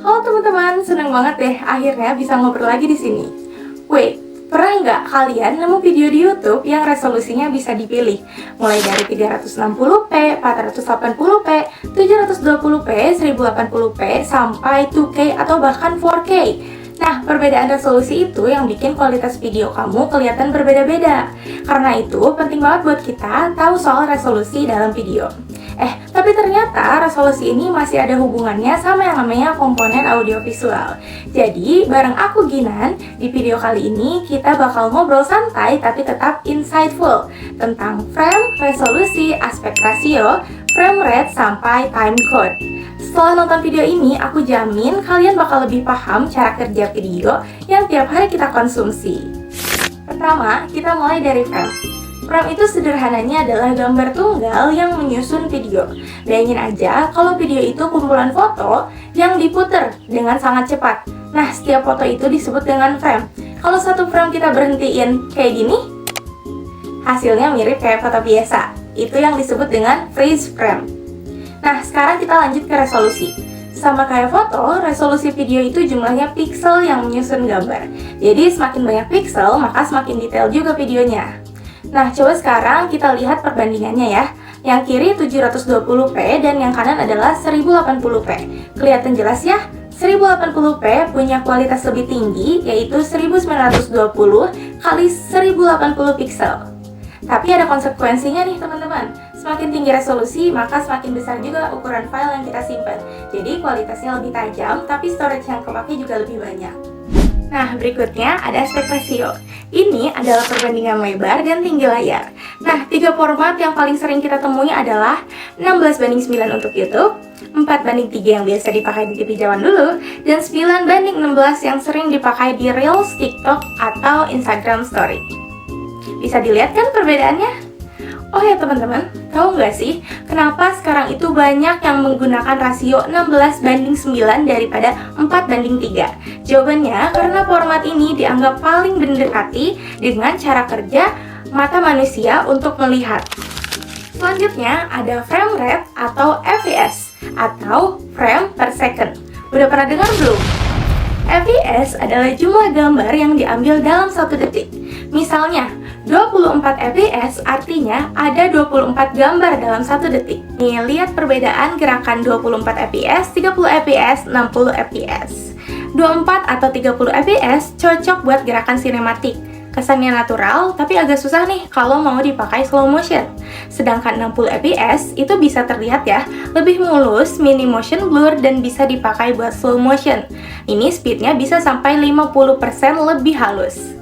Halo teman-teman, seneng banget deh akhirnya bisa ngobrol lagi di sini. Wait, pernah nggak kalian nemu video di YouTube yang resolusinya bisa dipilih? Mulai dari 360p, 480p, 720p, 1080p, sampai 2K atau bahkan 4K. Nah, perbedaan resolusi itu yang bikin kualitas video kamu kelihatan berbeda-beda. Karena itu, penting banget buat kita tahu soal resolusi dalam video. Tapi ternyata resolusi ini masih ada hubungannya sama yang namanya komponen audiovisual. Jadi, bareng aku Ginan, di video kali ini kita bakal ngobrol santai tapi tetap insightful tentang frame, resolusi, aspek rasio, frame rate, sampai timecode. Setelah nonton video ini, aku jamin kalian bakal lebih paham cara kerja video yang tiap hari kita konsumsi. Pertama, kita mulai dari frame. Frame itu sederhananya adalah gambar tunggal yang menyusun video. Bayangin aja kalau video itu kumpulan foto yang diputer dengan sangat cepat. Nah, setiap foto itu disebut dengan frame. Kalau satu frame kita berhentiin kayak gini, hasilnya mirip kayak foto biasa. Itu yang disebut dengan freeze frame. Nah, sekarang kita lanjut ke resolusi. Sama kayak foto, resolusi video itu jumlahnya piksel yang menyusun gambar. Jadi semakin banyak piksel, maka semakin detail juga videonya. Nah, coba sekarang kita lihat perbandingannya ya. Yang kiri 720p dan yang kanan adalah 1080p. Kelihatan jelas ya? 1080p punya kualitas lebih tinggi, yaitu 1920 kali 1080 piksel. Tapi ada konsekuensinya nih teman-teman. Semakin tinggi resolusi, maka semakin besar juga ukuran file yang kita simpan. Jadi kualitasnya lebih tajam, tapi storage yang kepake juga lebih banyak. Nah, berikutnya ada aspek rasio. Ini adalah perbandingan lebar dan tinggi layar. Nah, 3 format yang paling sering kita temui adalah 16:9 untuk YouTube, 4:3 yang biasa dipakai di TV zaman dulu, dan 9:16 yang sering dipakai di Reels, TikTok, atau Instagram Story. Bisa dilihat kan perbedaannya? Oh ya teman-teman, tahu nggak sih kenapa sekarang itu banyak yang menggunakan rasio 16:9 daripada 4:3? Jawabannya karena format ini dianggap paling mendekati dengan cara kerja mata manusia untuk melihat. Selanjutnya ada frame rate atau FPS atau frame per second. Udah pernah dengar belum? FPS adalah jumlah gambar yang diambil dalam 1 detik. Misalnya, 24 fps artinya ada 24 gambar dalam 1 detik. Nih, lihat perbedaan gerakan 24 fps, 30 fps, 60 fps. 24 atau 30 fps cocok buat gerakan sinematik. Kesannya natural, tapi agak susah nih kalau mau dipakai slow motion. Sedangkan 60 fps itu bisa terlihat ya, lebih mulus, mini motion blur, dan bisa dipakai buat slow motion. Ini speednya bisa sampai 50% lebih halus.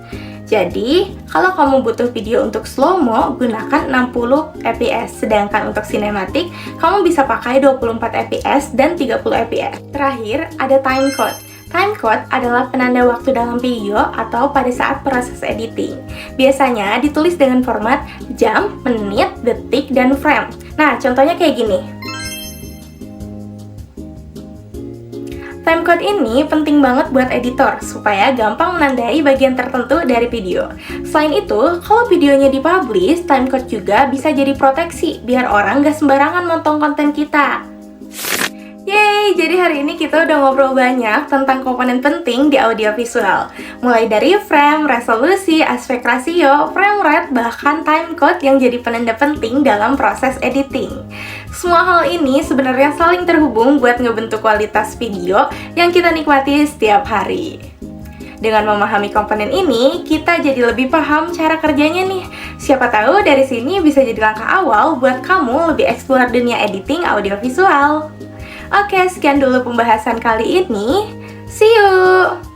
Jadi, kalau kamu butuh video untuk slow-mo, gunakan 60 fps. Sedangkan untuk sinematik, kamu bisa pakai 24 fps dan 30 fps. Terakhir, ada timecode. Timecode adalah penanda waktu dalam video atau pada saat proses editing. Biasanya ditulis dengan format jam, menit, detik, dan frame. Nah, contohnya kayak gini. Timecode ini penting banget buat editor, supaya gampang menandai bagian tertentu dari video. Selain itu, kalau videonya dipublish, timecode juga bisa jadi proteksi, biar orang gak sembarangan nonton konten kita. Yeay, jadi hari ini kita udah ngobrol banyak tentang komponen penting di audiovisual. Mulai dari frame, resolusi, aspek rasio, frame rate, bahkan timecode yang jadi penanda penting dalam proses editing. Semua hal ini sebenarnya saling terhubung buat ngebentuk kualitas video yang kita nikmati setiap hari. Dengan memahami komponen ini, kita jadi lebih paham cara kerjanya nih. Siapa tahu dari sini bisa jadi langkah awal buat kamu lebih eksplor dunia editing audiovisual. Oke, sekian dulu pembahasan kali ini. See you!